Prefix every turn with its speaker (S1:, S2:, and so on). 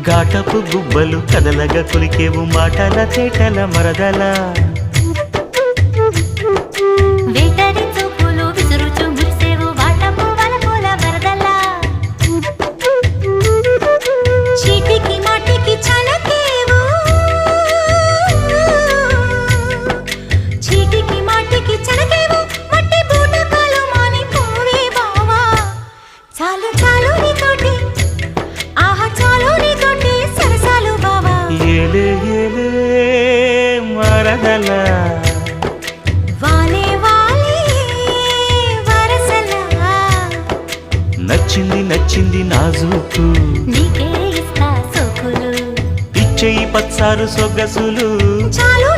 S1: ఘాటపు గుబ్బలు కదలగా కొలికేవు మాటల తేటల మరదల
S2: వేటరి చూపులు విసురుచు మురిసేవు వాటపు వలపుల వరదల చీటికి మాటికి చలకేవు చీటికి మాటికి చలకేవు మట్టి బూటకాలు మాని పోవే బావా చాలు చాలు నీతోటి ఆహా చాలు నీతోటి సరసాలు బావా
S1: ఏలే ఏలే మరదల
S2: వాలే వాలే వరసలా
S1: నచ్చింది నచ్చింది నాజూకు
S2: నీకే ఇస్తా సోకులు
S1: ఇచ్చేయి పచ్చారు సొగసులు
S2: చాలు